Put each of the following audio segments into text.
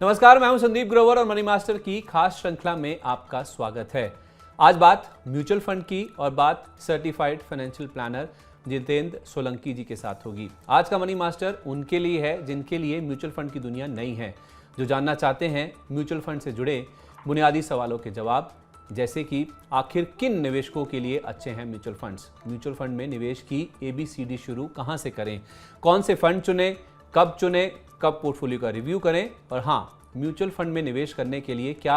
नमस्कार, मैं हूं संदीप ग्रोवर और मनी मास्टर की खास श्रृंखला में आपका स्वागत है। आज बात म्यूचुअल फंड की और बात certified financial planner Jitendra Solanki ji के साथ होगी। आज का मनी मास्टर उनके लिए है जिनके लिए म्यूचुअल फंड की दुनिया नई है, जो जानना चाहते हैं म्यूचुअल फंड से जुड़े बुनियादी सवालों के जवाब, जैसे कि आखिर किन निवेशकों के लिए अच्छे हैं म्यूचुअल फंड्स, म्यूचुअल फंड में निवेश की ABCD शुरू कहां से करें, कौन से फंड चुनें, कब पोर्टफोलियो का रिव्यू करें, और हाँ, म्यूचुअल फंड में निवेश करने के लिए क्या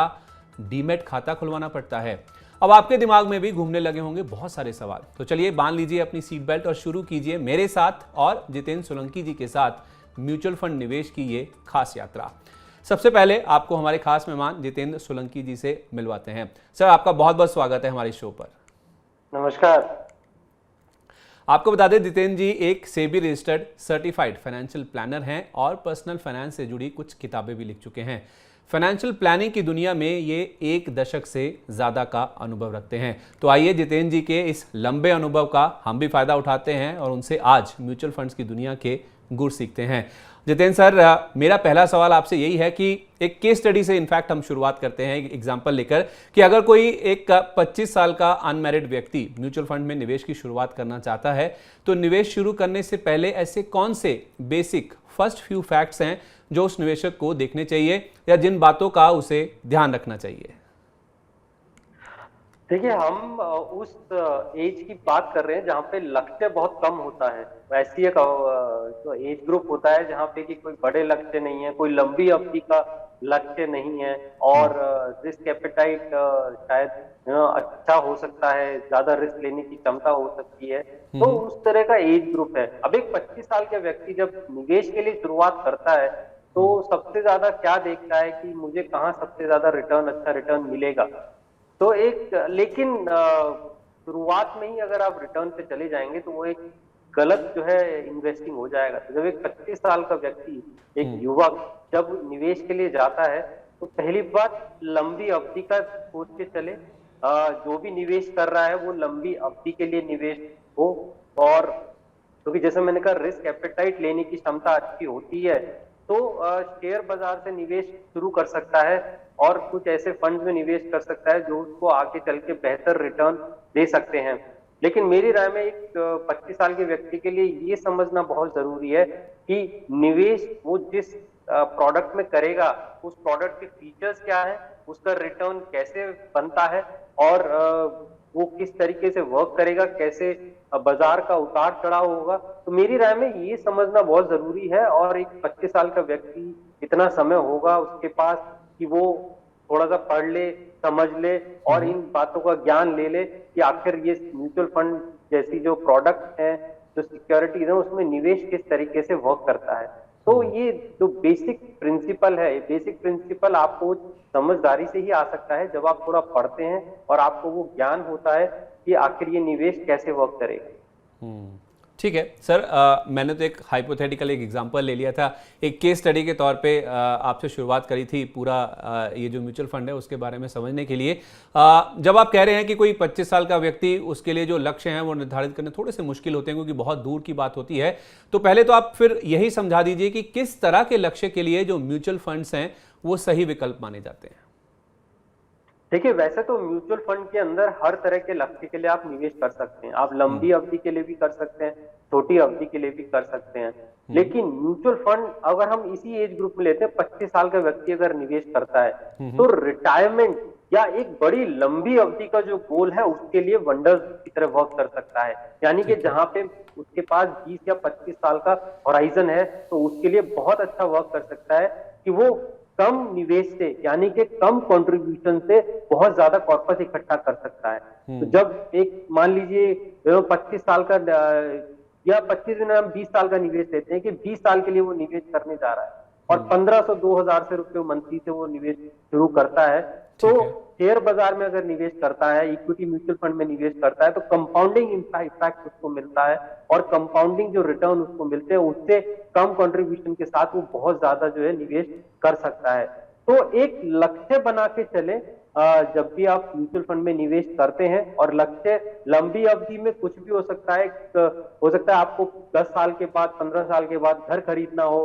डीमैट खाता खुलवाना पड़ता है। अब आपके दिमाग में भी घूमने लगे होंगे बहुत सारे सवाल, तो चलिए बांध लीजिए अपनी सीट बेल्ट और शुरू कीजिए मेरे साथ और जितेंद्र सोलंकी जी के साथ म्यूचुअल फंड निवेश की ये खास यात्रा। सबसे पहले आपको हमारे खास मेहमान जितेंद्र सोलंकी जी से मिलवाते हैं। सर, आपका बहुत बहुत स्वागत है हमारे शो पर। नमस्कार। आपको बता दें, जितेंद्र जी एक SEBI registered certified financial planner हैं और पर्सनल फाइनेंस से जुड़ी कुछ किताबें भी लिख चुके हैं। फाइनेंशियल प्लानिंग की दुनिया में ये 1 दशक से ज़्यादा का अनुभव रखते हैं। तो आइए जितेंद्र जी के इस लंबे अनुभव का हम भी फायदा उठाते हैं और उनसे आज म्यूचुअल फंड्स की दुनिया के गुर सीखते हैं। जितेंद्र सर, मेरा पहला सवाल आपसे यही है कि एक केस स्टडी से इनफैक्ट हम शुरुआत करते हैं, एक एग्जांपल लेकर, कि अगर कोई एक 25 साल का अनमैरिड व्यक्ति म्यूचुअल फंड में निवेश की शुरुआत करना चाहता है, तो निवेश शुरू करने से पहले ऐसे कौन से बेसिक फर्स्ट फ्यू फैक्ट्स हैं जो उस निवेशक को देखने चाहिए या जिन बातों का उसे ध्यान रखना चाहिए? देखिए, हम उस एज की बात कर रहे हैं जहाँ पे लक्ष्य बहुत कम होता है। ऐसी एक तो एज ग्रुप होता है जहाँ पे कि कोई बड़े लक्ष्य नहीं है, कोई लंबी अवधि का लक्ष्य नहीं है, और रिस्क एपेटाइट शायद अच्छा हो सकता है, ज्यादा रिस्क लेने की क्षमता हो सकती है। तो उस तरह का एज ग्रुप है। अब एक 25 साल का व्यक्ति जब निवेश के लिए शुरुआत करता है तो सबसे ज्यादा क्या देखता है कि मुझे कहाँ सबसे ज्यादा अच्छा रिटर्न मिलेगा। तो लेकिन शुरुआत में ही अगर आप रिटर्न पे चले जाएंगे तो वो एक गलत जो है इन्वेस्टिंग हो जाएगा। तो जब एक 25 साल का व्यक्ति, एक युवक जब निवेश के लिए जाता है तो पहली बात लंबी अवधि का सोच के चले। जो भी निवेश कर रहा है वो लंबी अवधि के लिए निवेश हो, और क्योंकि जैसे मैंने कहा रिस्क एपेटाइट लेने की क्षमता अच्छी होती है तो शेयर बाजार से निवेश शुरू कर सकता है और कुछ ऐसे फंड में निवेश कर सकता है जो उसको आगे चल के बेहतर रिटर्न दे सकते हैं। लेकिन मेरी राय में एक 25 साल के व्यक्ति के लिए ये समझना बहुत जरूरी है कि निवेश वो जिस प्रोडक्ट में करेगा उस प्रोडक्ट के फीचर्स क्या है, उसका रिटर्न कैसे बनता है, और वो किस तरीके से वर्क करेगा, कैसे बाजार का उतार चढ़ाव होगा। तो मेरी राय में ये समझना बहुत जरूरी है। और एक 25 साल का व्यक्ति, इतना समय होगा उसके पास कि वो थोड़ा सा पढ़ ले, समझ ले और इन बातों का ज्ञान ले ले कि आखिर ये म्यूचुअल फंड जैसी जो प्रोडक्ट है, जो सिक्योरिटीज है, उसमें निवेश किस तरीके से वर्क करता है। तो ये जो बेसिक प्रिंसिपल है, बेसिक प्रिंसिपल आपको समझदारी से ही आ सकता है जब आप थोड़ा पढ़ते हैं और आपको वो ज्ञान होता है कि आखिर ये निवेश कैसे वर्क करेगा। ठीक है सर, मैंने तो एक हाइपोथेटिकल एक एग्जांपल ले लिया था, एक केस स्टडी के तौर पे आपसे शुरुआत करी थी पूरा ये जो म्यूचुअल फंड है उसके बारे में समझने के लिए। जब आप कह रहे हैं कि कोई 25 साल का व्यक्ति, उसके लिए जो लक्ष्य हैं वो निर्धारित करने थोड़े से मुश्किल होते हैं क्योंकि बहुत दूर की बात होती है, तो पहले तो आप फिर यही समझा दीजिए कि किस तरह के लक्ष्य के लिए जो म्यूचुअल फंड्स हैं वो सही विकल्प माने जाते हैं। देखिए, वैसे तो म्यूचुअल फंड के अंदर हर तरह के लक्ष्य के लिए आप निवेश कर सकते हैं। आप लंबी अवधि के लिए भी कर सकते हैं, छोटी अवधि के लिए भी कर सकते हैं। लेकिन म्यूचुअल फंड अगर हम इसी एज ग्रुप में लेते हैं, 25 साल का व्यक्ति अगर निवेश करता है तो रिटायरमेंट या एक बड़ी लंबी अवधि का जो गोल है उसके लिए वंडर्स की तरह वर्क कर सकता है। यानी कि जहां पे उसके पास 20 या 25 साल का होराइजन है तो उसके लिए बहुत अच्छा वर्क कर सकता है कि वो कम निवेश से, यानी कि कम कंट्रीब्यूशन से बहुत ज्यादा कॉर्पस इकट्ठा कर सकता है। तो जब एक मान लीजिए 25 साल का या 25 में हम 20 साल का निवेश लेते हैं कि 20 साल के लिए वो निवेश करने जा रहा है और 1500-2000 से रुपये मंथली से वो निवेश शुरू करता है। तो शेयर बाजार में अगर निवेश करता है, इक्विटी म्यूचुअल फंड में निवेश करता है तो कंपाउंडिंग इफेक्ट उसको मिलता है, और कंपाउंडिंग जो रिटर्न उसको मिलते हैं उससे कम कंट्रीब्यूशन के साथ वो बहुत ज्यादा जो है निवेश कर सकता है। तो एक लक्ष्य बना के चले जब भी आप म्यूचुअल फंड में निवेश करते हैं, और लक्ष्य लंबी अवधि में कुछ भी हो सकता है। हो सकता है आपको 10 साल के बाद, 15 साल के बाद घर खरीदना हो,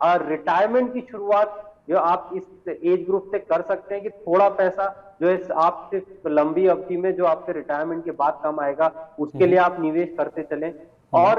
और रिटायरमेंट की शुरुआत जो आप इस एज ग्रुप से कर सकते हैं कि थोड़ा पैसा जो है आप सिर्फ लंबी अवधि में जो आपके रिटायरमेंट के बाद कम आएगा उसके लिए आप निवेश करते चलें। और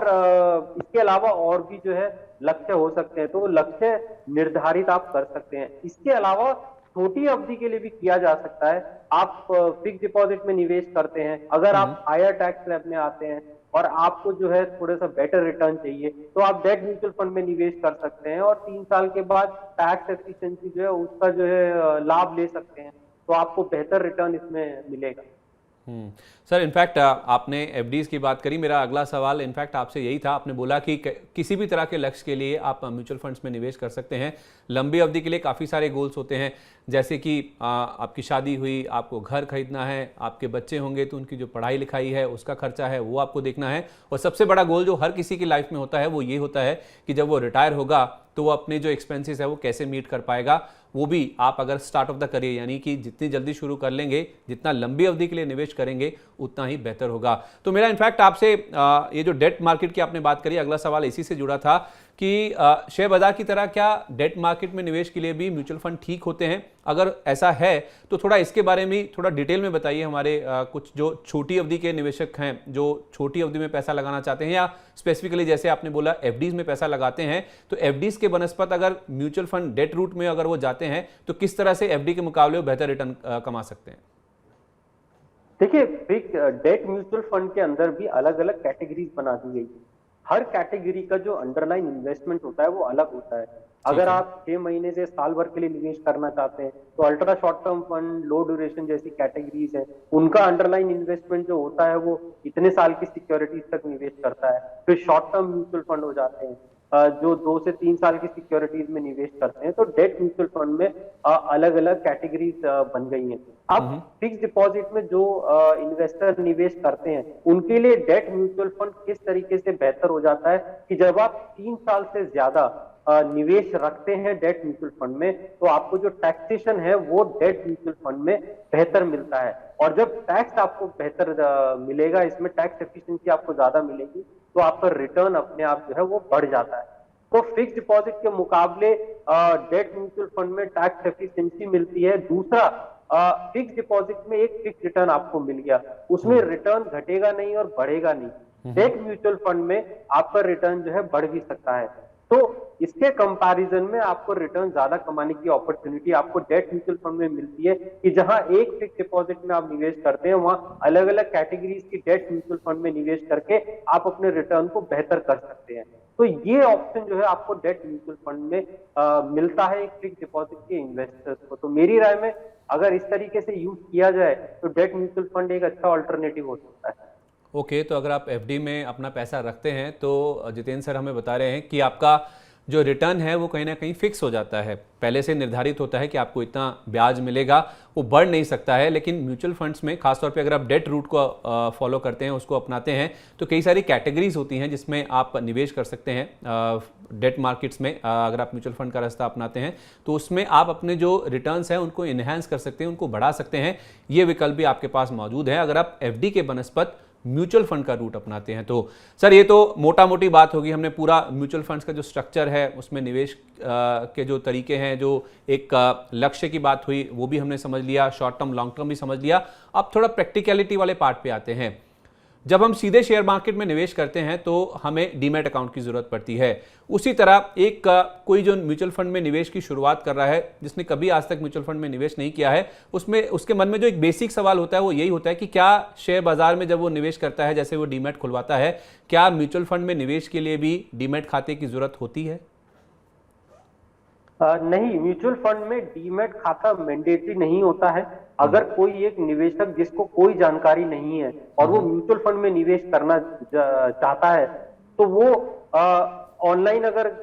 इसके अलावा और भी जो है लक्ष्य हो सकते हैं, तो लक्ष्य निर्धारित आप कर सकते हैं। इसके अलावा छोटी अवधि के लिए भी किया जा सकता है। आप फिक्स डिपॉजिट में निवेश करते हैं, अगर आप हायर टैक्स स्लैब में आते हैं और आपको जो है थोड़ा सा बेटर रिटर्न चाहिए तो आप डेट म्यूचुअल फंड में निवेश कर सकते हैं और 3 साल के बाद टैक्स एफिशिएंसी जो है उसका जो है लाभ ले सकते हैं, तो आपको बेहतर रिटर्न इसमें मिलेगा। सर, इनफैक्ट आपने एफडीज की बात करी। मेरा अगला सवाल इनफैक्ट आपसे यही था। आपने बोला कि किसी भी तरह के लक्ष्य के लिए आप म्यूचुअल फंड्स में निवेश कर सकते हैं। लंबी अवधि के लिए काफ़ी सारे गोल्स होते हैं, जैसे कि आपकी शादी हुई, आपको घर खरीदना है, आपके बच्चे होंगे तो उनकी जो पढ़ाई लिखाई है उसका खर्चा है वो आपको देखना है, और सबसे बड़ा गोल जो हर किसी की लाइफ में होता है वो ये होता है कि जब वो रिटायर होगा तो वो अपने जो एक्सपेंसेस है वो कैसे मीट कर पाएगा। वो भी आप अगर स्टार्ट ऑफ द करियर यानी कि जितनी जल्दी शुरू कर लेंगे, जितना लंबी अवधि के लिए निवेश करेंगे उतना ही बेहतर होगा। तो मेरा इनफैक्ट आपसे ये जो डेट मार्केट की आपने बात करी, अगला सवाल इसी से जुड़ा था कि शेयर बाजार की तरह क्या डेट मार्केट में निवेश के लिए भी म्यूचुअल फंड ठीक होते हैं? अगर ऐसा है तो थोड़ा इसके बारे में थोड़ा डिटेल में बताइए। हमारे कुछ जो छोटी अवधि के निवेशक हैं जो छोटी अवधि में पैसा लगाना चाहते हैं, या स्पेसिफिकली जैसे आपने बोला एफडीज में पैसा लगाते हैं, तो एफडीज के बनस्पत अगर म्यूचुअल फंड डेट रूट में अगर वो जाते हैं तो किस तरह से एफडी के मुकाबले वो बेहतर रिटर्न कमा सकते हैं? देखिए, डेट म्यूचुअल फंड के अंदर भी अलग अलग कैटेगरीज बना दी गई है। हर कैटेगरी का जो अंडरलाइन इन्वेस्टमेंट होता है वो अलग होता है। अगर आप 6 महीने से साल भर के लिए निवेश करना चाहते हैं तो अल्ट्रा शॉर्ट टर्म फंड, लो ड्यूरेशन जैसी कैटेगरीज है, उनका अंडरलाइन इन्वेस्टमेंट जो होता है वो इतने साल की सिक्योरिटीज तक निवेश करता है। फिर शॉर्ट टर्म म्यूचुअल फंड हो जाते हैं जो 2 से 3 साल की सिक्योरिटीज में निवेश करते हैं। तो डेट म्यूचुअल फंड में अलग अलग कैटेगरीज बन गई हैं। अब फिक्स डिपॉजिट में जो इन्वेस्टर निवेश करते हैं उनके लिए डेट म्यूचुअल फंड किस तरीके से बेहतर हो जाता है कि जब आप 3 साल से ज्यादा निवेश रखते हैं डेट म्यूचुअल फंड में तो आपको जो टैक्सेशन है वो डेट म्यूचुअल फंड में बेहतर मिलता है। और जब टैक्स आपको बेहतर मिलेगा, इसमें टैक्स एफिशिएंसी आपको ज्यादा मिलेगी, तो आपका रिटर्न अपने आप जो है वो बढ़ जाता है। तो फिक्स डिपॉजिट के मुकाबले डेट म्यूचुअल फंड में टैक्स एफिशिएंसी मिलती है। दूसरा, फिक्स डिपॉजिट में एक फिक्स रिटर्न आपको मिल गया, उसमें रिटर्न घटेगा नहीं और बढ़ेगा नहीं। डेट म्यूचुअल फंड में आपका रिटर्न जो है बढ़ भी सकता है। तो इसके कंपैरिजन में आपको रिटर्न ज्यादा कमाने की अपॉर्चुनिटी आपको डेट म्यूचुअल फंड में मिलती है कि जहां एक फिक्स डिपॉजिट में आप निवेश करते हैं वहां अलग अलग कैटेगरीज की डेट म्यूचुअल फंड में निवेश करके आप अपने रिटर्न को बेहतर कर सकते हैं। तो ये ऑप्शन जो है आपको डेट म्यूचुअल फंड में मिलता है एक फिक्स डिपॉजिट के इन्वेस्टर्स को। तो मेरी राय में अगर इस तरीके से यूज किया जाए तो डेट म्यूचुअल फंड एक अच्छा ऑल्टरनेटिव हो सकता है। ओके, तो अगर आप एफडी में अपना पैसा रखते हैं तो जितेंद्र सर हमें बता रहे हैं कि आपका जो रिटर्न है वो कहीं ना कहीं फिक्स हो जाता है, पहले से निर्धारित होता है कि आपको इतना ब्याज मिलेगा, वो बढ़ नहीं सकता है। लेकिन म्यूचुअल फंड्स में खासतौर पे अगर आप डेट रूट को फॉलो करते हैं, उसको अपनाते हैं, तो कई सारी कैटेगरीज होती हैं जिसमें आप निवेश कर सकते हैं डेट मार्केट्स में। अगर आप म्यूचुअल फंड का रास्ता अपनाते हैं तो उसमें आप अपने जो रिटर्न्स हैं उनको इन्हेंस कर सकते हैं, उनको बढ़ा सकते हैं। ये विकल्प भी आपके पास मौजूद है अगर आप एफडी के बनस्पत म्यूचुअल फंड का रूट अपनाते हैं। तो सर, ये तो मोटा मोटी बात होगी, हमने पूरा म्यूचुअल फंड्स का जो स्ट्रक्चर है उसमें निवेश के जो तरीके हैं, जो एक लक्ष्य की बात हुई वो भी हमने समझ लिया, शॉर्ट टर्म लॉन्ग टर्म भी समझ लिया। अब थोड़ा प्रैक्टिकलिटी वाले पार्ट पे आते हैं। जब हम सीधे शेयर मार्केट में निवेश करते हैं तो हमें डीमैट अकाउंट की जरूरत पड़ती है। उसी तरह एक कोई जो म्यूचुअल फंड में निवेश की शुरुआत कर रहा है, जिसने कभी आज तक म्यूचुअल फंड में निवेश नहीं किया है, उसमें उसके मन में जो एक बेसिक सवाल होता है वो यही होता है कि क्या शेयर बाजार में जब वो निवेश करता है, जैसे वो डीमैट खुलवाता है, क्या म्यूचुअल फंड में निवेश के लिए भी डीमैट खाते की जरूरत होती है? नहीं, म्यूचुअल फंड में डीमैट खाता मैंडेटरी नहीं होता है। अगर कोई एक निवेशक जिसको कोई जानकारी नहीं है और वो म्यूचुअल फंड में निवेश करना चाहता है तो वो ऑनलाइन अगर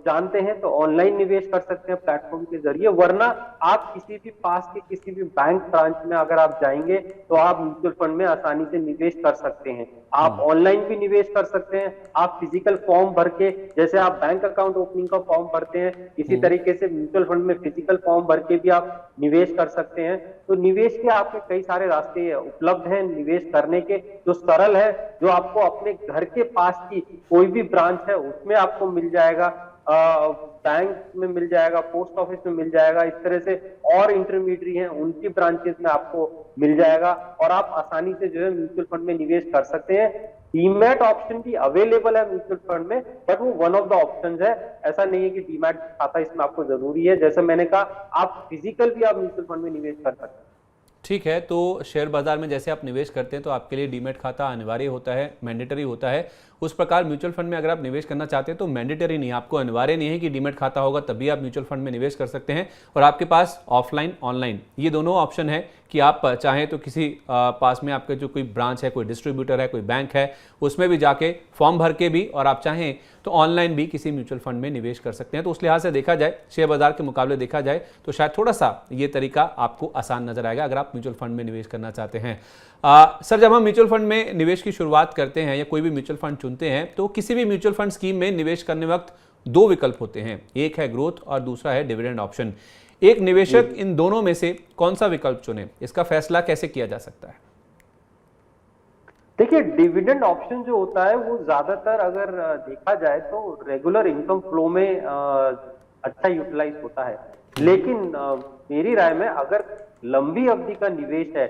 जानते हैं तो ऑनलाइन निवेश कर सकते हैं प्लेटफॉर्म के जरिए, वरना आप किसी भी पास के किसी भी बैंक ब्रांच में अगर आप जाएंगे तो आप म्यूचुअल फंड में आसानी से निवेश कर सकते हैं। आप ऑनलाइन भी निवेश कर सकते हैं, आप फिजिकल फॉर्म भर के, जैसे आप बैंक अकाउंट ओपनिंग का फॉर्म भरते हैं इसी तरीके से म्यूचुअल फंड में फिजिकल फॉर्म भर के भी आप निवेश कर सकते हैं। तो निवेश के आपके कई सारे रास्ते उपलब्ध हैं निवेश करने के, जो सरल है, जो आपको अपने घर के पास की कोई भी ब्रांच है उसमें आपको मिल जाएगा। बैंक में मिल जाएगा, पोस्ट ऑफिस में मिल जाएगा, इस तरह से और इंटरमीडियरी हैं उनकी ब्रांचेस में आपको मिल जाएगा और आप आसानी से जो है म्यूचुअल फंड में निवेश कर सकते हैं। डीमैट ऑप्शन भी अवेलेबल है म्यूचुअल फंड में, बट वो वन ऑफ द ऑप्शंस है। ऐसा नहीं है कि डीमैट खाता इसमें आपको जरूरी है। जैसे मैंने कहा, आप फिजिकल भी आप म्यूचुअल फंड में निवेश कर सकते हैं। ठीक है, तो शेयर बाजार में जैसे आप निवेश करते हैं तो आपके लिए डीमैट खाता अनिवार्य होता है, मैंडेटरी होता है। उस प्रकार म्यूचुअल फंड में अगर आप निवेश करना चाहते हैं तो मैंडेटरी नहीं, आपको अनिवार्य नहीं है कि डीमैट खाता होगा तभी आप म्यूचुअल फंड में निवेश कर सकते हैं। और आपके पास ऑफलाइन ऑनलाइन ये दोनों ऑप्शन है कि आप चाहें तो किसी पास में आपके जो कोई ब्रांच है, कोई डिस्ट्रीब्यूटर है, कोई बैंक है, उसमें भी जाके फॉर्म भर के भी, और आप चाहें तो ऑनलाइन भी किसी म्यूचुअल फंड में निवेश कर सकते हैं। तो उस लिहाज से देखा जाए, शेयर बाजार के मुकाबले देखा जाए तो शायद थोड़ा सा ये तरीका आपको आसान नजर आएगा अगर आप म्यूचुअल फंड में निवेश करना चाहते हैं। सर, जब हम म्यूचुअल फंड में निवेश की शुरुआत करते हैं या कोई भी म्यूचुअल फंड चुनते हैं तो किसी भी म्यूचुअल फंड स्कीम में निवेश करने वक्त दो विकल्प होते हैं, एक है ग्रोथ और दूसरा है डिविडेंड ऑप्शन। एक निवेशक इन दोनों में से कौन सा विकल्प चुने, इसका फैसला कैसे किया जा सकता है? देखिए, डिविडेंड ऑप्शन जो होता है वो ज्यादातर अगर देखा जाए तो रेगुलर इनकम फ्लो में अच्छा यूटिलाइज होता है। लेकिन मेरी राय में अगर लंबी अवधि का निवेश है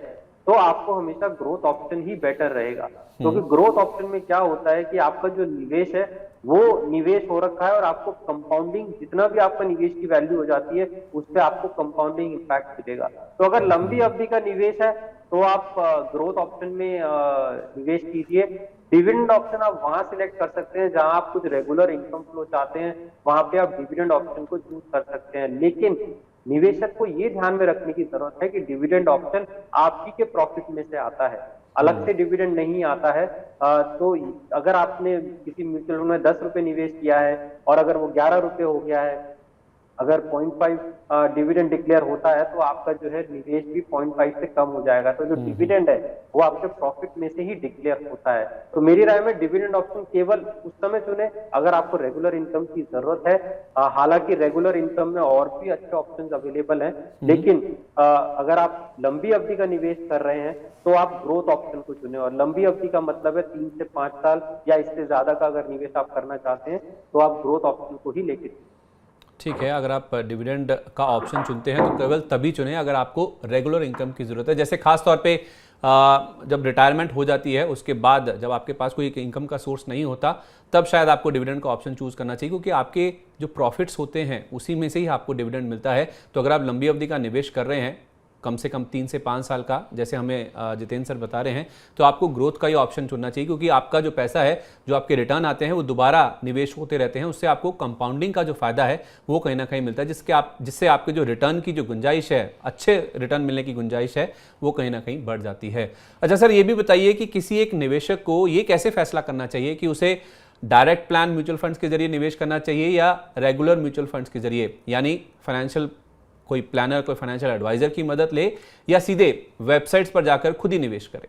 तो आपको हमेशा ग्रोथ ऑप्शन ही बेटर रहेगा, क्योंकि ग्रोथ ऑप्शन में क्या होता है कि आपका जो निवेश है वो निवेश हो रखा है और आपको कंपाउंडिंग, जितना भी आपका निवेश की वैल्यू हो जाती है उस पर आपको कंपाउंडिंग इम्पैक्ट मिलेगा। तो अगर लंबी अवधि का निवेश है तो आप ग्रोथ ऑप्शन में निवेश कीजिए। डिविडेंड ऑप्शन आप वहां सिलेक्ट कर सकते हैं जहां आप कुछ रेगुलर इनकम फ्लो चाहते हैं, वहां पे आप डिविडेंड ऑप्शन को चूज कर सकते हैं। लेकिन निवेशक को ये ध्यान में रखने की जरूरत है कि डिविडेंड ऑप्शन आपकी के प्रॉफिट में से आता है, अलग से डिविडेंड नहीं आता है। तो अगर आपने किसी म्यूचुअल फंड में 10 रुपए निवेश किया है और अगर वो 11 रुपए हो गया है, अगर 0.5 डिविडेंड डिक्लेयर होता है तो आपका जो है निवेश भी 0.5 से कम हो जाएगा। तो जो डिविडेंड है वो आपके प्रॉफिट में से ही डिक्लेयर होता है। तो मेरी राय में डिविडेंड ऑप्शन केवल उस समय चुने अगर आपको रेगुलर इनकम की जरूरत है। हालांकि रेगुलर इनकम में और भी अच्छे ऑप्शंस अवेलेबल हैं, लेकिन अगर आप लंबी अवधि का निवेश कर रहे हैं तो आप ग्रोथ ऑप्शन को चुने। और लंबी अवधि का मतलब है 3 से 5 साल या इससे ज्यादा का अगर निवेश आप करना चाहते हैं तो आप ग्रोथ ऑप्शन को ही लेके। ठीक है, अगर आप डिविडेंड का ऑप्शन चुनते हैं तो केवल तभी चुनें अगर आपको रेगुलर इनकम की ज़रूरत है। जैसे खास तौर पे जब रिटायरमेंट हो जाती है उसके बाद जब आपके पास कोई इनकम का सोर्स नहीं होता तब शायद आपको डिविडेंड का ऑप्शन चूज़ करना चाहिए, क्योंकि आपके जो प्रॉफिट्स होते हैं उसी में से ही आपको डिविडेंड मिलता है। तो अगर आप लंबी अवधि का निवेश कर रहे हैं, कम से कम 3 से 5 साल का, जैसे हमें जितेंद्र सर बता रहे हैं, तो आपको ग्रोथ का ही ऑप्शन चुनना चाहिए, क्योंकि आपका जो पैसा है, जो आपके रिटर्न आते हैं वो दोबारा निवेश होते रहते हैं। उससे आपको कंपाउंडिंग का जो फायदा है वो कहीं ना कहीं मिलता है, जिससे आपके जो रिटर्न की जो गुंजाइश है, अच्छे रिटर्न मिलने की गुंजाइश है, वो कहीं ना कहीं बढ़ जाती है। अच्छा सर, ये भी बताइए कि किसी एक निवेशक को ये कैसे फैसला करना चाहिए कि उसे डायरेक्ट प्लान म्यूचुअल फंड्स के जरिए निवेश करना चाहिए या रेगुलर म्यूचुअल फंड्स के जरिए, यानी फाइनेंशियल कोई प्लानर, कोई फाइनेंशियल एडवाइजर की मदद ले या सीधे वेबसाइट्स पर जाकर खुद ही निवेश करें?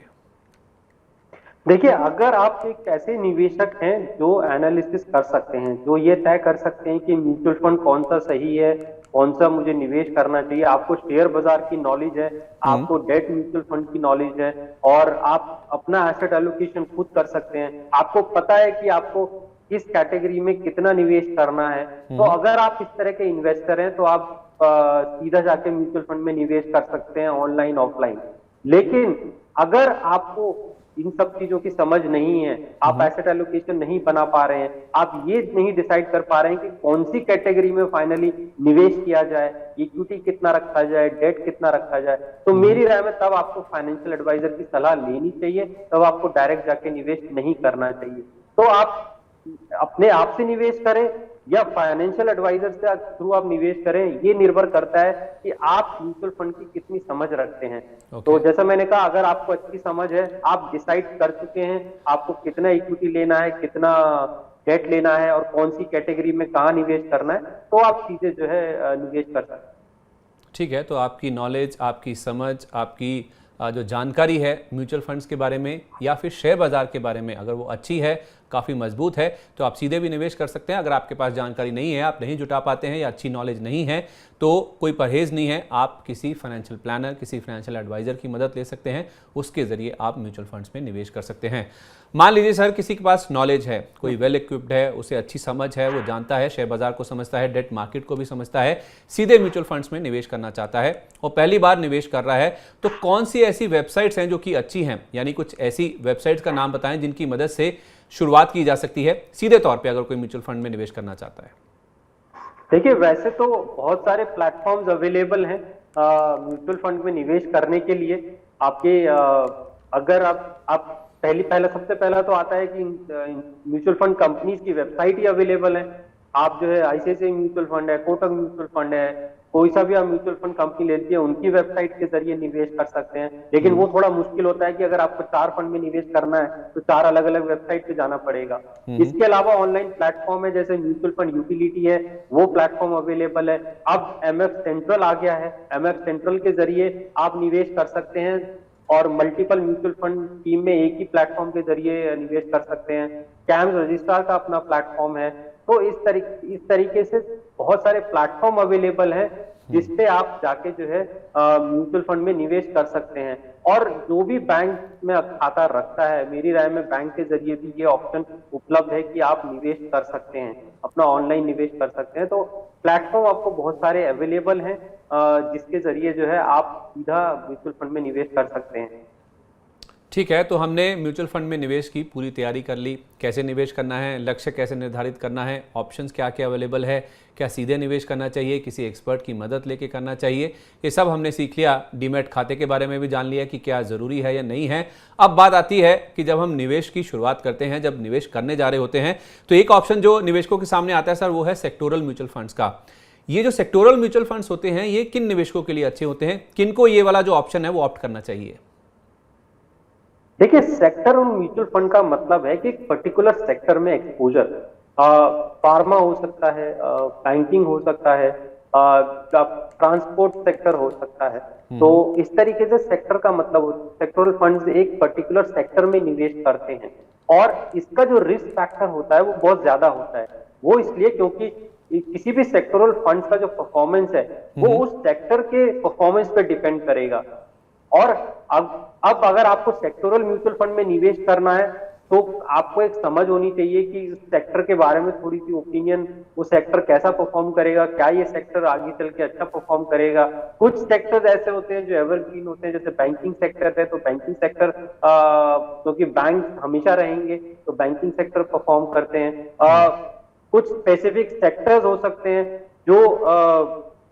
देखिए, अगर आप एक ऐसे निवेशक हैं जो एनालिसिस कर सकते हैं, जो ये तय कर सकते हैं कि म्यूचुअल फंड कौन सा सही है, कौन सा मुझे निवेश करना चाहिए, आपको शेयर बाजार की नॉलेज है, आपको डेट म्यूचुअल फंड की नॉलेज है और आप अपना एसेट एलोकेशन खुद कर सकते हैं, आपको पता है कि आपको किस कैटेगरी में कितना निवेश करना है, तो अगर आप इस तरह के इन्वेस्टर हैं तो आप सीधा जाके म्यूचुअल फंड में निवेश कर सकते हैं, ऑनलाइन ऑफलाइन। लेकिन अगर आपको इन सब चीजों की समझ नहीं है, आप एसेट एलोकेशन नहीं बना पा रहे हैं, आप ये नहीं डिसाइड कर पा रहे हैं कि कौन सी कैटेगरी में फाइनली निवेश किया जाए, इक्विटी कितना रखा जाए, डेट कितना रखा जाए, तो मेरी राय में तब आपको फाइनेंशियल एडवाइजर की सलाह लेनी चाहिए, तब आपको डायरेक्ट जाके निवेश नहीं करना चाहिए। तो आप अपने आप से निवेश करें या फाइनेंशियल एडवाइजर से थ्रू आप निवेश करें, ये निर्भर करता है कि आप म्यूचुअल फंड की कितनी समझ रखते हैं। तो जैसा मैंने कहा, अगर आपको अच्छी समझ है, आप डिसाइड कर चुके हैं आपको कितना इक्विटी लेना है, कितना डेट लेना है और कौन सी कैटेगरी में कहाँ निवेश करना है, तो आप सीधे जो है निवेश कर सकते हैं। ठीक है, तो आपकी नॉलेज, आपकी समझ, आपकी जो जानकारी है म्यूचुअल फंड्स के बारे में या फिर शेयर बाज़ार के बारे में, अगर वो अच्छी है काफ़ी मजबूत है, तो आप सीधे भी निवेश कर सकते हैं। अगर आपके पास जानकारी नहीं है, आप नहीं जुटा पाते हैं या अच्छी नॉलेज नहीं है, तो कोई परहेज़ नहीं है, आप किसी फाइनेंशियल प्लानर, किसी फाइनेंशियल एडवाइज़र की मदद ले सकते हैं, उसके ज़रिए आप म्यूचुअल फंड्स में निवेश कर सकते हैं। मान लीजिए सर किसी के पास नॉलेज है, कोई वेल इक्विप्ड है, उसे अच्छी समझ है, वो जानता है, शेयर बाजार को समझता है, डेट मार्केट को भी समझता है, सीधे म्यूचुअल फंड्स में निवेश करना चाहता है और पहली बार निवेश कर रहा है, तो कौन सी ऐसी वेबसाइट्स हैं जो कि अच्छी हैं? यानी कुछ ऐसी वेबसाइट्स का नाम बताएं जिनकी मदद से शुरुआत की जा सकती है सीधे तौर पे, अगर कोई म्यूचुअल फंड में निवेश करना चाहता है। देखिए, वैसे तो बहुत सारे प्लेटफॉर्म्स अवेलेबल हैं म्यूचुअल फंड में निवेश करने के लिए। आपके अगर आप पहला सबसे पहला तो आता है कि म्यूचुअल फंड कंपनीज की वेबसाइट ही अवेलेबल है। आप जो है आईसीआईसीआई म्यूचुअल फंड है, कोटक म्यूचुअल फंड है, कोई सा भी आप म्यूचुअल फंड कंपनी लेती है, उनकी वेबसाइट के जरिए निवेश कर सकते हैं। लेकिन वो थोड़ा मुश्किल होता है कि अगर आपको 4 फंड में निवेश करना है तो 4 अलग अलग वेबसाइट पे जाना पड़ेगा। इसके अलावा ऑनलाइन प्लेटफॉर्म है, जैसे म्यूचुअल फंड यूटिलिटी है, वो प्लेटफॉर्म अवेलेबल है। अब एमएफ सेंट्रल आ गया है, एमएफ सेंट्रल के जरिए आप निवेश कर सकते हैं और मल्टीपल म्यूचुअल फंड स्कीम में एक ही प्लेटफॉर्म के जरिए निवेश कर सकते हैं। कैम्स रजिस्ट्रार का अपना प्लेटफॉर्म है। तो इस तरीके से बहुत सारे प्लेटफॉर्म अवेलेबल हैं जिसपे आप जाके जो है म्यूचुअल फंड में निवेश कर सकते हैं। और जो भी बैंक में खाता रखता है, मेरी राय में बैंक के जरिए भी ये ऑप्शन उपलब्ध है कि आप निवेश कर सकते हैं, अपना ऑनलाइन निवेश कर सकते हैं। तो प्लेटफॉर्म आपको बहुत सारे अवेलेबल हैं जिसके जरिए जो है आप सीधा म्यूचुअल फंड में निवेश कर सकते हैं। ठीक है, तो हमने म्यूचुअल फंड में निवेश की पूरी तैयारी कर ली। कैसे निवेश करना है, लक्ष्य कैसे निर्धारित करना है, ऑप्शंस क्या क्या अवेलेबल है, क्या सीधे निवेश करना चाहिए, किसी एक्सपर्ट की मदद लेके करना चाहिए, ये सब हमने सीख लिया। डीमैट खाते के बारे में भी जान लिया कि क्या ज़रूरी है या नहीं है। अब बात आती है कि जब हम निवेश की शुरुआत करते हैं, जब निवेश करने जा रहे होते हैं, तो एक ऑप्शन जो निवेशकों के सामने आता है सर, वो है सेक्टोरल म्यूचुअल फंड्स का। ये जो सेक्टोरल म्यूचुअल फंड्स होते हैं, ये किन निवेशकों के लिए अच्छे होते हैं, किनको ये वाला जो ऑप्शन है वो ऑप्ट करना चाहिए? देखिए, सेक्टर और म्यूचुअल फंड का मतलब है कि एक पर्टिकुलर सेक्टर में एक्सपोजर, फार्मा हो सकता है, बैंकिंग हो सकता है, ट्रांसपोर्ट सेक्टर हो सकता है। तो इस तरीके से सेक्टर का मतलब, सेक्टोरल फंड्स एक पर्टिकुलर सेक्टर में निवेश करते हैं और इसका जो रिस्क फैक्टर होता है वो बहुत ज्यादा होता है। वो इसलिए क्योंकि किसी भी सेक्टोरल फंड्स का जो परफॉर्मेंस है वो उस सेक्टर के परफॉर्मेंस पे डिपेंड करेगा। और अब अगर आपको सेक्टोरल म्यूचुअल फंड में निवेश करना है तो आपको एक समझ होनी चाहिए कि उस सेक्टर के बारे में थोड़ी सी ओपिनियन, वो सेक्टर कैसा परफॉर्म करेगा, क्या ये सेक्टर आगे चल के अच्छा परफॉर्म करेगा। कुछ सेक्टर्स ऐसे होते हैं जो एवरग्रीन होते हैं, जैसे बैंकिंग सेक्टर है, तो बैंकिंग सेक्टर क्योंकि बैंक हमेशा रहेंगे तो बैंकिंग सेक्टर परफॉर्म करते हैं। कुछ स्पेसिफिक सेक्टर्स हो सकते हैं जो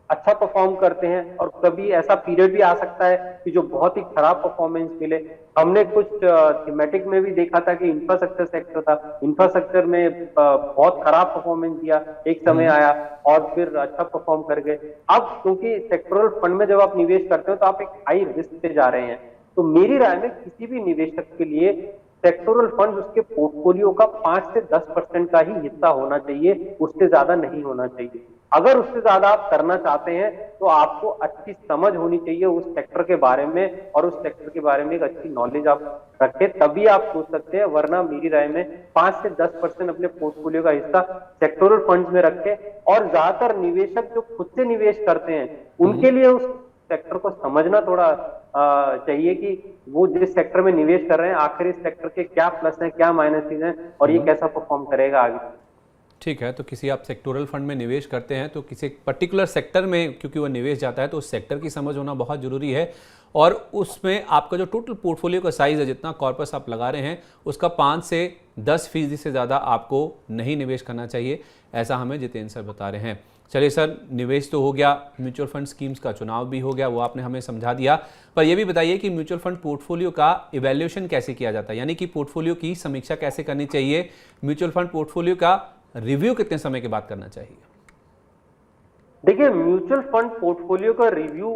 अच्छा परफॉर्म करते हैं और कभी ऐसा पीरियड भी आ सकता है कि जो बहुत ही खराब परफॉर्मेंस मिले। हमने कुछ थीमेटिक में भी देखा था कि इंफ्रास्ट्रक्चर सेक्टर था, इंफ्रास्ट्रक्चर में बहुत खराब परफॉर्मेंस दिया, एक समय आया और फिर अच्छा परफॉर्म कर गए। अब क्योंकि सेक्टोरल फंड में जब आप निवेश करते हो तो आप एक हाई रिस्क पे जा रहे हैं, तो मेरी राय में किसी भी निवेशक के लिए सेक्टोरल फंड उसके पोर्टफोलियो का 5 से 10% का ही हिस्सा होना चाहिए, उससे ज्यादा नहीं होना चाहिए। अगर उससे ज्यादा आप करना चाहते हैं तो आपको अच्छी समझ होनी चाहिए उस सेक्टर के बारे में और उस सेक्टर के बारे में एक अच्छी नॉलेज आप रखें, तभी आप सोच सकते हैं। वरना मेरी राय में 5 से 10% अपने पोर्टफोलियो का हिस्सा सेक्टोरल फंड्स में रखें। और ज्यादातर निवेशक जो खुद से निवेश करते हैं उनके लिए उस सेक्टर को समझना थोड़ा चाहिए कि वो जिस सेक्टर में निवेश कर रहे हैं आखिर इस सेक्टर के क्या प्लस हैं, क्या माइनसेस हैं और ये कैसा परफॉर्म करेगा आगे। ठीक है, तो किसी आप सेक्टोरल फंड में निवेश करते हैं तो किसी पर्टिकुलर सेक्टर में क्योंकि वो निवेश जाता है तो उस सेक्टर की समझ होना बहुत ज़रूरी है। और उसमें आपका जो टोटल पोर्टफोलियो का साइज़ है, जितना कॉर्पस आप लगा रहे हैं, उसका 5 से 10% से ज़्यादा आपको नहीं निवेश करना चाहिए, ऐसा हमें जितेंद्र सर बता रहे हैं। चलिए सर, निवेश तो हो गया, म्यूचुअल फंड स्कीम्स का चुनाव भी हो गया, वो आपने हमें समझा दिया। पर यह भी बताइए कि म्यूचुअल फंड पोर्टफोलियो का इवैल्यूएशन कैसे किया जाता है, यानी कि पोर्टफोलियो की समीक्षा कैसे करनी चाहिए, म्यूचुअल फंड पोर्टफोलियो का रिव्यू कितने समय के बाद करना चाहिए? देखिए, म्यूचुअल फंड पोर्टफोलियो का रिव्यू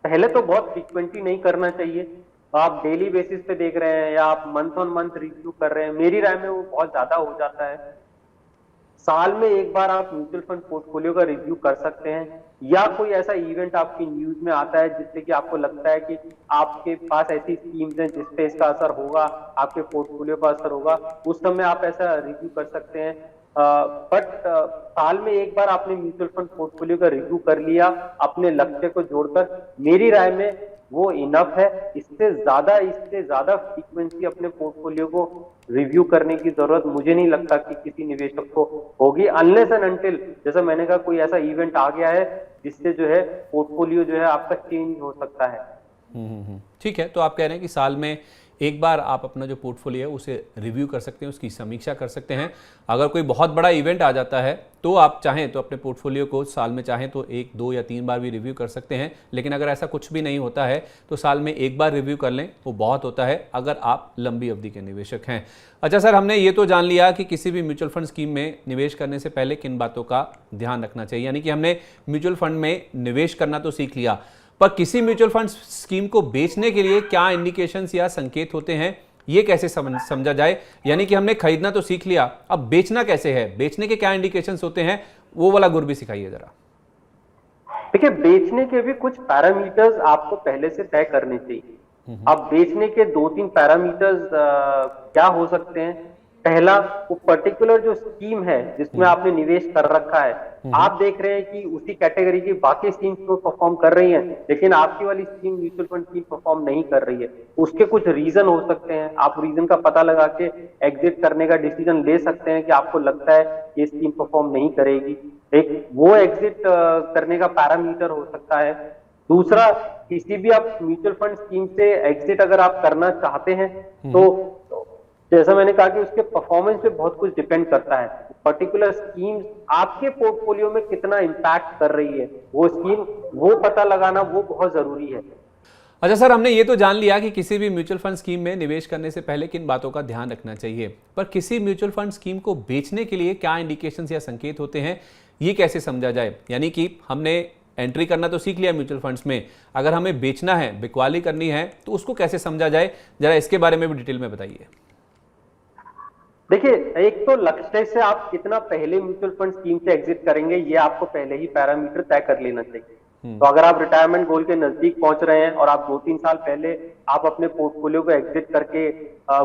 पहले तो बहुत फ्रीक्वेंटली नहीं करना चाहिए। आप डेली बेसिस पे देख रहे हैं या आप मंथ ऑन मंथ रिव्यू कर रहे हैं, मेरी राय में वो बहुत ज्यादा हो जाता है। साल में एक बार आप म्यूचुअल फंड पोर्टफोलियो का रिव्यू कर सकते हैं, या कोई ऐसा इवेंट आपकी न्यूज में आता है जिससे कि आपको लगता है कि आपके पास ऐसी स्कीम्स हैं जिसपे इसका असर होगा, आपके पोर्टफोलियो पर असर होगा, उस समय आप ऐसा रिव्यू कर सकते हैं। बट साल में एक बार आपने म्यूचुअल फंड पोर्टफोलियो का रिव्यू कर लिया अपने लक्ष्य को जोड़कर, मेरी राय में वो इनफ है। इससे ज्यादा फ्रीक्वेंसी अपने पोर्टफोलियो को रिव्यू करने की जरूरत मुझे नहीं लगता कि किसी निवेशक को होगी, अनलेस एंड अनटिल, जैसा मैंने कहा, कोई ऐसा इवेंट आ गया है जिससे जो है पोर्टफोलियो जो है आपका चेंज हो सकता है। ठीक है, तो आप कह रहे हैं कि साल में एक बार आप अपना जो पोर्टफोलियो है उसे रिव्यू कर सकते हैं, उसकी समीक्षा कर सकते हैं। अगर कोई बहुत बड़ा इवेंट आ जाता है तो आप चाहें तो अपने पोर्टफोलियो को साल में चाहें तो 1, 2 या 3 बार भी रिव्यू कर सकते हैं, लेकिन अगर ऐसा कुछ भी नहीं होता है तो साल में एक बार रिव्यू कर लें, वो बहुत होता है अगर आप लंबी अवधि के निवेशक हैं। अच्छा सर, हमने ये तो जान लिया कि किसी भी म्यूचुअल फंड स्कीम में निवेश करने से पहले किन बातों का ध्यान रखना चाहिए, यानी कि हमने म्यूचुअल फंड में निवेश करना तो सीख लिया, पर किसी म्यूचुअल फंड स्कीम को बेचने के लिए क्या इंडिकेशंस या संकेत होते हैं, ये कैसे समझा जाए? यानी कि हमने खरीदना तो सीख लिया, अब बेचना कैसे है, बेचने के क्या इंडिकेशंस होते हैं, वो वाला गुर भी सिखाइए जरा। देखिए, बेचने के भी कुछ पैरामीटर्स आपको पहले से तय करने चाहिए। अब बेचने के 2-3 पैरामीटर्स क्या हो सकते हैं? पहला, वो पर्टिकुलर जो स्कीम है जिसमें आपने निवेश कर रखा है, आप देख रहे हैं कि उसी कैटेगरी की बाकी स्कीम्स तो परफॉर्म कर रही हैं, लेकिन आपकी वाली scheme mutual fund scheme perform नहीं कर रही है। उसके कुछ रीजन हो सकते हैं, आप रीजन का पता लगा के एग्जिट करने का डिसीजन ले सकते हैं कि आपको लगता है ये स्कीम परफॉर्म नहीं करेगी। एक वो एग्जिट करने का पैरामीटर हो सकता है। दूसरा, किसी भी आप म्यूचुअल फंड स्कीम से एग्जिट अगर आप करना चाहते हैं तो जैसा मैंने कहा कि उसके परफॉर्मेंस पे बहुत कुछ डिपेंड करता है। पर्टिकुलर स्कीम आपके पोर्टफोलियो में कितना इंपैक्ट कर रही है, वो स्कीम, वो पता लगाना वो बहुत जरूरी है। अच्छा सर, हमने ये तो जान लिया कि किसी भी म्यूचुअल फंड स्कीम में निवेश करने से पहले किन बातों का ध्यान रखना चाहिए, पर किसी म्यूचुअल फंड स्कीम को बेचने के लिए क्या इंडिकेशंस या संकेत होते हैं, ये कैसे समझा जाए? यानी कि हमने एंट्री करना तो सीख लिया म्यूचुअल फंड्स में, अगर हमें बेचना है, बिकवाली करनी है, तो उसको कैसे समझा जाए, जरा इसके बारे में भी डिटेल में बताइए। देखिए, एक तो लक्ष्य से आप कितना पहले म्यूचुअल फंड स्कीम से एग्जिट करेंगे, ये आपको पहले ही पैरामीटर तय कर लेना चाहिए। तो अगर आप रिटायरमेंट गोल के नजदीक पहुंच रहे हैं और आप 2-3 साल पहले आप अपने पोर्टफोलियो को एग्जिट करके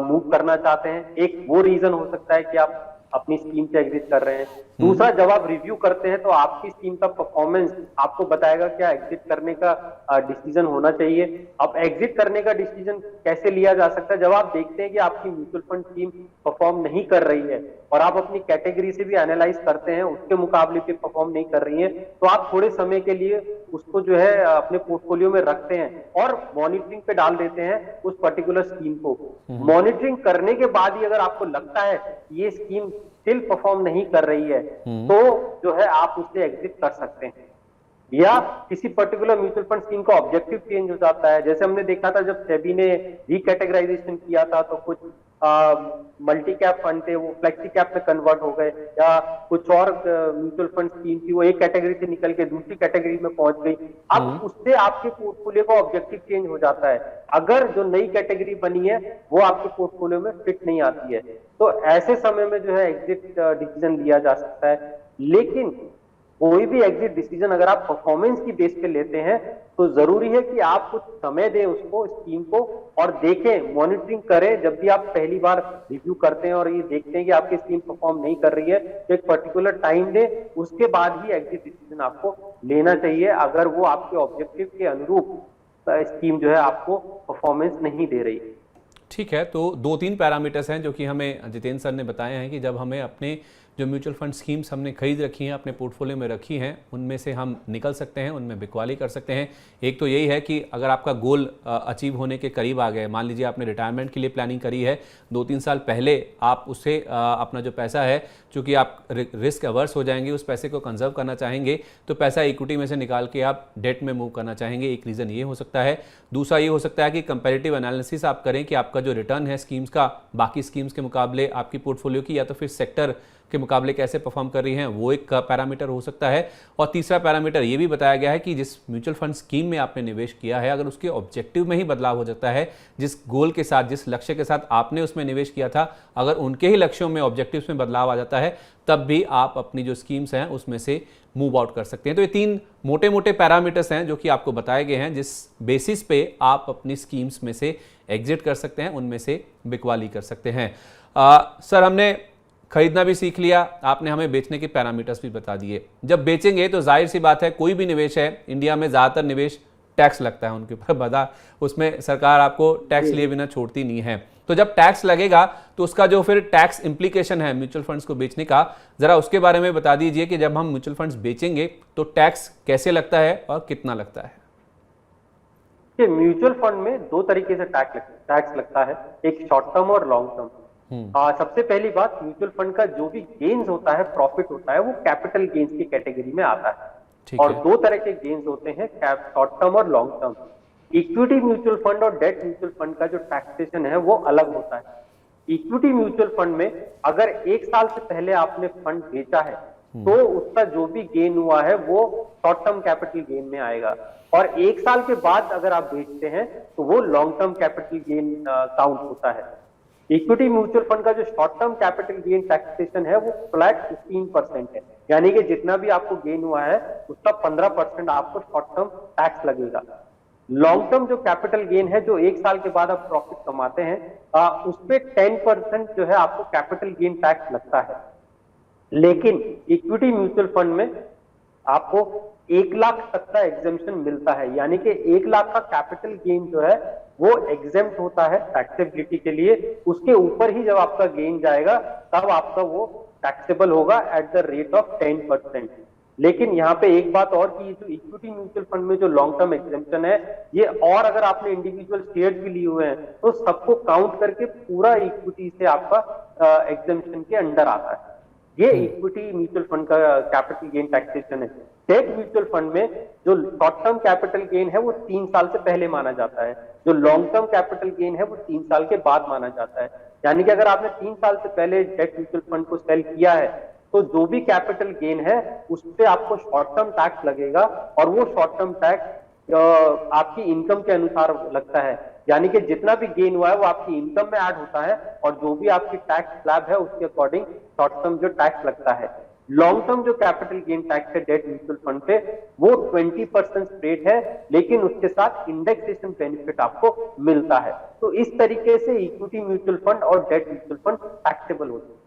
मूव करना चाहते हैं, एक वो रीजन हो सकता है कि आप अपनी स्कीम से एग्जिट कर रहे हैं। दूसरा, जब आप रिव्यू करते हैं तो आपकी स्कीम का परफॉर्मेंस आपको बताएगा क्या एग्जिट करने का डिसीजन होना चाहिए। अब एग्जिट करने का डिसीजन कैसे लिया जा सकता है? जब आप देखते हैं कि आपकी म्यूचुअल फंड स्कीम परफॉर्म नहीं कर रही है और आप अपनी कैटेगरी से भी एनालाइज करते हैं उसके मुकाबले पे परफॉर्म नहीं कर रही है, तो आप थोड़े समय के लिए उसको जो है अपने पोर्टफोलियो में रखते हैं और मॉनिटरिंग पे डाल देते हैं उस पर्टिकुलर स्कीम को। मॉनिटरिंग करने के बाद ही अगर आपको लगता है ये स्कीम स्टिल परफॉर्म नहीं कर रही है तो जो है आप उससे एग्जिट कर सकते हैं। या किसी पर्टिकुलर म्यूचुअल फंड स्कीम का ऑब्जेक्टिव चेंज हो जाता है, जैसे हमने देखा था जब सेबी ने रिकैटेगराइजेशन किया था तो कुछ मल्टी कैप फंड थे वो फ्लेक्सी कैप में कन्वर्ट हो गए, या कुछ और म्यूचुअल फंड स्कीम थी वो एक कैटेगरी से निकल के दूसरी कैटेगरी में पहुंच गई। अब उससे आपके पोर्टफोलियो का ऑब्जेक्टिव चेंज हो जाता है, अगर जो नई कैटेगरी बनी है वो आपके पोर्टफोलियो में फिट नहीं आती है, तो ऐसे समय में जो है एग्जिट डिसीजन लिया जा सकता है। लेकिन कोई भी एग्जिट डिसीजन अगर आप परफॉर्मेंस की बेस पे लेते हैं तो जरूरी है कि आप कुछ समय दें उसको, स्कीम को, और देखें, मॉनिटरिंग करें। जब भी आप पहली बार रिव्यू करते हैं और ये देखते हैं कि आपकी स्कीम परफॉर्म नहीं कर रही है तो एक पर्टिकुलर टाइम दें, उसके बाद ही एग्जिट डिसीजन आपको लेना चाहिए अगर वो आपके ऑब्जेक्टिव के अनुरूप स्कीम जो है आपको परफॉर्मेंस नहीं दे रही। ठीक है, तो 2-3 पैरामीटर्स हैं जो कि हमें जितेंद्र सर ने बताए हैं कि जब हमें अपने जो म्यूचुअल फंड स्कीम्स हमने खरीद रखी हैं, अपने पोर्टफोलियो में रखी हैं, उनमें से हम निकल सकते हैं, उनमें बिकवाली कर सकते हैं। एक तो यही है कि अगर आपका गोल अचीव होने के करीब आ गए, मान लीजिए आपने रिटायरमेंट के लिए प्लानिंग करी है, 2-3 साल पहले आप उससे अपना जो पैसा है, चूँकि आप रिस्क अवर्स हो जाएंगे, उस पैसे को कंजर्व करना चाहेंगे, तो पैसा इक्विटी में से निकाल के आप डेट में मूव करना चाहेंगे, एक रीज़न ये हो सकता है। दूसरा ये हो सकता है कि कंपैरेटिव एनालिसिस आप करें कि आपका जो रिटर्न है स्कीम्स का बाकी स्कीम्स के मुकाबले आपकी पोर्टफोलियो की, या तो फिर सेक्टर के मुकाबले कैसे परफॉर्म कर रही हैं, वो एक पैरामीटर हो सकता है। और तीसरा पैरामीटर ये भी बताया गया है कि जिस म्यूचुअल फंड स्कीम में आपने निवेश किया है, अगर उसके ऑब्जेक्टिव में ही बदलाव हो जाता है, जिस गोल के साथ, जिस लक्ष्य के साथ आपने उसमें निवेश किया था, अगर उनके ही लक्ष्यों में, ऑब्जेक्टिव्स में बदलाव आ जाता है, तब भी आप अपनी जो स्कीम्स हैं उसमें से मूव आउट कर सकते हैं। तो ये 3 मोटे मोटे पैरामीटर्स हैं जो कि आपको बताए गए हैं, जिस बेसिस पे आप अपनी स्कीम्स में से एग्जिट कर सकते हैं, उनमें से बिकवाली कर सकते हैं। सर, हमने खरीदना भी सीख लिया, आपने हमें बेचने के पैरामीटर्स भी बता दिए। जब बेचेंगे तो जाहिर सी बात है, कोई भी निवेश है, इंडिया में ज़्यादातर निवेश टैक्स लगता है उनके ऊपर, बता उसमें सरकार आपको टैक्स लिए बिना छोड़ती नहीं है। तो जब टैक्स लगेगा तो उसका जो फिर टैक्स इम्प्लीकेशन है म्यूचुअल फंड्स को बेचने का, जरा उसके बारे में बता दीजिए कि जब हम म्यूचुअल फंड्स बेचेंगे तो टैक्स कैसे लगता है और कितना लगता है। म्यूचुअल फंड में 2 तरीके से टैक्स लगता है, एक शॉर्ट टर्म और लॉन्ग टर्म। सबसे पहली बात, म्यूचुअल फंड का जो भी गेन्स होता है, प्रॉफिट होता है, वो कैपिटल गेन्स की कैटेगरी में आता है। और 2 तरह के गेन्स होते हैं, शॉर्ट टर्म और long term. Equity mutual fund और डेट म्यूचुअल फंड का जो टैक्सेशन है वो अलग होता है। इक्विटी म्यूचुअल फंड में अगर 1 साल से पहले आपने फंड बेचा है तो उसका जो भी गेन हुआ है वो शॉर्ट टर्म कैपिटल गेन में आएगा, और 1 साल के बाद अगर आप बेचते हैं तो वो long term capital gain count होता है। इक्विटी म्यूचुअल फंड का जो short term capital gain taxation है वो फ्लैट 15% है, यानी कि जितना भी आपको गेन हुआ है उसका 15% आपको शॉर्ट टर्म टैक्स लगेगा। लॉन्ग टर्म जो कैपिटल गेन है, जो 1 साल के बाद आप प्रॉफिट कमाते हैं, उस पे 10% जो है आपको कैपिटल गेन टैक्स लगता है। लेकिन इक्विटी म्यूचुअल फंड में आपको 1 लाख तक का एग्जेम्पशन मिलता है, यानी कि 1 लाख का कैपिटल गेन जो है वो एग्जेम्प्ट होता है टैक्सेबिलिटी के लिए। उसके ऊपर ही जब आपका गेन जाएगा तब आपका वो टैक्सेबल होगा एट द रेट ऑफ 10%। लेकिन यहाँ पे एक बात और कि जो इक्विटी म्यूचुअल फंड में जो लॉन्ग टर्म एग्जेम्पशन है ये, और अगर आपने इंडिविजुअल शेयर भी लिए हुए हैं तो सबको काउंट करके पूरा इक्विटी से आपका एग्जेम्पशन के अंडर आता है। ये इक्विटी म्यूचुअल फंड का कैपिटल गेन टैक्सेशन है। डेट म्यूचुअल फंड में जो शॉर्ट टर्म कैपिटल गेन है वो 3 साल से पहले माना जाता है, जो लॉन्ग टर्म कैपिटल गेन है वो 3 साल के बाद माना जाता है। यानी कि अगर आपने 3 साल से पहले डेट म्यूचुअल फंड को सेल किया है तो जो भी कैपिटल गेन है उस पे आपको शॉर्ट टर्म टैक्स लगेगा, और वो शॉर्ट टर्म टैक्स आपकी इनकम के अनुसार लगता है, यानी कि जितना भी गेन हुआ है वो आपकी इनकम में ऐड होता है, और जो भी आपकी टैक्स स्लैब है उसके अकॉर्डिंग शॉर्ट टर्म जो टैक्स लगता है। लॉन्ग टर्म जो कैपिटल गेन टैक्स है डेट म्यूचुअल फंड पे वो 20% रेट है, लेकिन उसके साथ इंडेक्सेशन बेनिफिट आपको मिलता है। तो इस तरीके से इक्विटी म्यूचुअल फंड और डेट म्यूचुअल फंड टैक्सेबल होते हैं।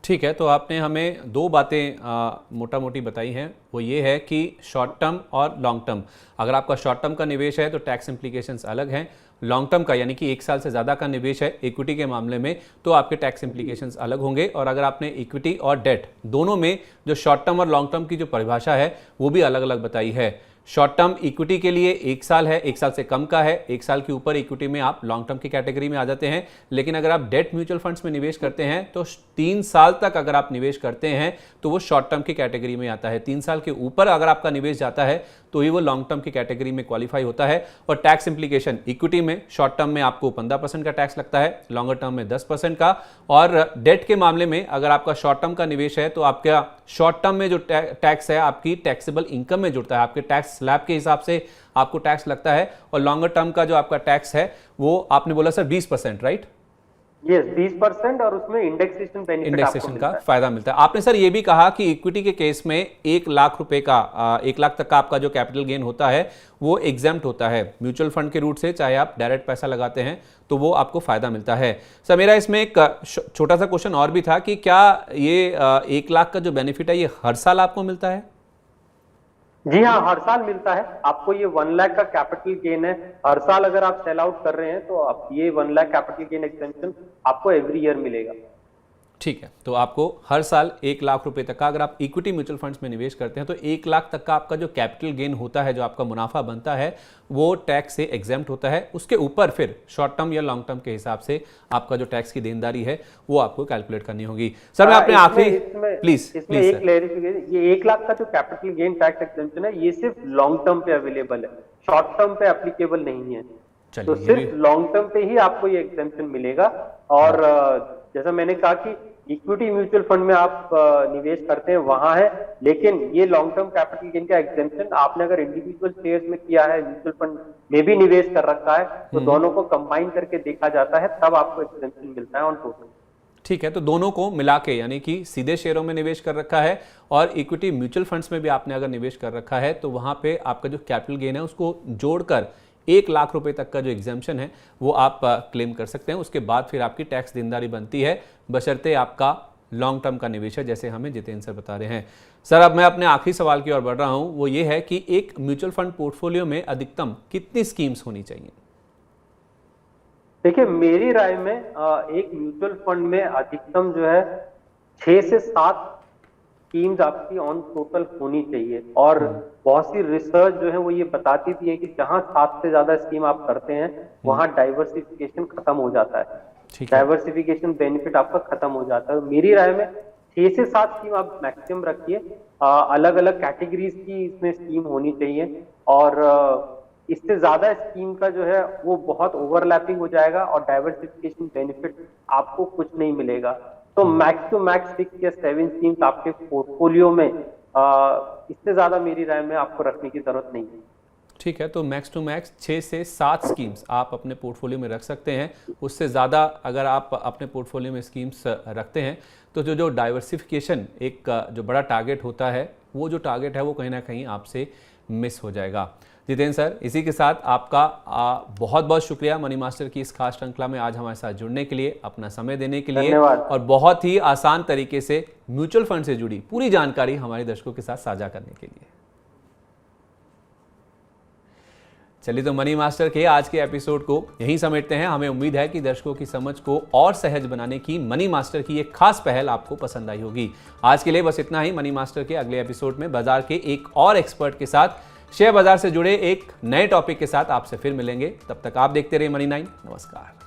ठीक है, तो आपने हमें 2 बातें मोटा मोटी बताई हैं। वो ये है कि शॉर्ट टर्म और लॉन्ग टर्म, अगर आपका शॉर्ट टर्म का निवेश है तो टैक्स इम्प्लीकेशंस अलग हैं। लॉन्ग टर्म का यानी कि 1 साल से ज़्यादा का निवेश है इक्विटी के मामले में, तो आपके टैक्स इम्प्लीकेशंस अलग होंगे। और अगर आपने इक्विटी और डेट दोनों में जो शॉर्ट टर्म और लॉन्ग टर्म की जो परिभाषा है वो भी अलग अलग बताई है। शॉर्ट टर्म इक्विटी के लिए 1 साल है, 1 साल से कम का है, 1 साल के ऊपर इक्विटी में आप लॉन्ग टर्म की कैटेगरी में आ जाते हैं। लेकिन अगर आप डेट म्यूचुअल फंड्स में निवेश करते हैं तो 3 साल तक अगर आप निवेश करते हैं तो वो शॉर्ट टर्म की कैटेगरी में आता है। 3 साल के ऊपर अगर आपका निवेश जाता है तो ही वो लॉन्ग टर्म की कैटेगरी में क्वालिफाई होता है। और टैक्स इंप्लीकेशन, इक्विटी में शॉर्ट टर्म में आपको 15% का टैक्स लगता है, लॉन्गर टर्म में 10% का। और डेट के मामले में अगर आपका शॉर्ट टर्म का निवेश है तो आपका शॉर्ट टर्म में जो टैक्स है आपकी टैक्सेबल इनकम में जुड़ता है, आपके टैक्स स्लैब के हिसाब से आपको टैक्स लगता है। और लॉन्गर टर्म का जो आपका टैक्स है वो आपने बोला सर 20%, राइट? यस, 20%, और उसमें इंडेक्सेशन बेनिफिट, इंडेक्सेशन का फायदा मिलता है। आपने सर ये भी कहा कि इक्विटी के केस में 1 लाख रुपए का 1 लाख तक का आपका जो कैपिटल गेन होता है वो एग्जेम्प्ट होता है म्यूचुअल फंड के रूट से, चाहे आप डायरेक्ट पैसा लगाते हैं तो वो आपको फायदा मिलता है। सर मेरा इसमें एक छोटा सा क्वेश्चन और भी था कि क्या ये 1 लाख का जो बेनिफिट है ये हर साल आपको मिलता है? जी हाँ, हर साल मिलता है आपको। ये 1 लाख का कैपिटल गेन है, हर साल अगर आप सेल आउट कर रहे हैं तो आप ये 1 लाख कैपिटल गेन एक्सटेंशन आपको एवरी ईयर मिलेगा। ठीक है, तो आपको हर साल 1 लाख रुपए तक का, अगर आप इक्विटी म्यूचुअल फंड्स में निवेश करते हैं तो 1 लाख तक का आपका जो कैपिटल गेन होता है, जो आपका मुनाफा बनता है, वो टैक्स से एग्जेम्प्ट होता है। उसके ऊपर फिर शॉर्ट टर्म या लॉन्ग टर्म के हिसाब से आपका जो टैक्स की देनदारी है वो आपको कैलकुलेट करनी होगी। सर मैं अपने आखिरी प्लीज इसमें एक क्लैरिफिकेशन, ये 1 लाख का जो कैपिटल गेन टैक्स एग्जेम्पशन है ये सिर्फ लॉन्ग टर्म पे अवेलेबल है, शॉर्ट टर्म पे एप्लीकेबल नहीं है। तो सिर्फ लॉन्ग टर्म पे ही आपको ये एग्जेम्पशन मिलेगा। और जैसा मैंने कहा कि इक्विटी म्यूचुअल फंड में आप निवेश करते हैं वहां है, लेकिन ये लॉन्ग टर्म कैपिटल गेन का एग्जेम्पशन आपने अगर इंडिविजुअल शेयर्स में किया है, म्यूचुअल फंड में भी निवेश कर रखा है, तो दोनों को कंबाइन करके देखा जाता है, तब आपको एग्जेम्पशन मिलता है ऑन टोटल। ठीक है, तो दोनों को मिला के, यानी कि सीधे शेयरों में निवेश कर रखा है और इक्विटी म्यूचुअल फंड्स में भी आपने अगर निवेश कर रखा है, तो वहां पे आपका जो कैपिटल गेन है उसको जोड़कर 1 लाख रुपए तक का जो एग्जाम्पशन है वो आप क्लेम कर सकते हैं। उसके बाद फिर आपकी टैक्स देनदारी बनती है, बशर्ते आपका लॉन्ग टर्म का निवेश है, जैसे हमें जितेंद्र सर बता रहे हैं। सर, अब मैं अपने आखिरी सवाल की ओर बढ़ रहा हूं, वो ये है कि एक म्यूचुअल फंड पोर्टफोलियो में अधिकतम कितनी स्कीम्स होनी चाहिए? देखिए, मेरी राय में एक म्यूचुअल फंड में अधिकतम जो है 6 से 7 स्कीम्स आपकी ऑन टोटल होनी चाहिए। और बहुत सी रिसर्च जो है वो ये बताती भी है कि जहां 7 से ज्यादा स्कीम आप करते हैं वहां डाइवर्सिफिकेशन खत्म हो जाता है, डाइवर्सिफिकेशन बेनिफिट आपका खत्म हो जाता है। मेरी राय में 6 से 7 स्कीम आप मैक्सिमम रखिए, अलग अलग कैटेगरीज की इसमें स्कीम होनी चाहिए, और इससे ज्यादा स्कीम का जो है वो बहुत ओवरलैपिंग हो जाएगा और डाइवर्सिफिकेशन बेनिफिट आपको कुछ नहीं मिलेगा। तो मैक्स टू मैक्स 6 या 7 स्कीम्स आपके पोर्टफोलियो में, इससे ज्यादा मेरी राय में आपको रखने की जरूरत नहीं है। ठीक है, तो मैक्स टू मैक्स 6 से 7 स्कीम्स आप अपने पोर्टफोलियो में रख सकते हैं। उससे ज़्यादा अगर आप अपने पोर्टफोलियो में स्कीम्स रखते हैं तो जो डाइवर्सिफिकेशन एक जो बड़ा टारगेट होता है, वो जो टारगेट है वो कहीं ना कहीं आपसे मिस हो जाएगा। जितेंद्र सर, इसी के साथ आपका बहुत बहुत शुक्रिया मनी मास्टर की इस खास श्रृंखला में आज हमारे साथ जुड़ने के लिए, अपना समय देने के लिए, और बहुत ही आसान तरीके से म्यूचुअल फंड से जुड़ी पूरी जानकारी हमारे दर्शकों के साथ साझा करने के लिए। चलिए, तो मनी मास्टर के आज के एपिसोड को यहीं समेटते हैं। हमें उम्मीद है कि दर्शकों की समझ को और सहज बनाने की मनी मास्टर की एक खास पहल आपको पसंद आई होगी। आज के लिए बस इतना ही। मनी मास्टर के अगले एपिसोड में बाजार के एक और एक्सपर्ट के साथ, शेयर बाजार से जुड़े एक नए टॉपिक के साथ आपसे फिर मिलेंगे। तब तक आप देखते रहिए मनी 9। नमस्कार।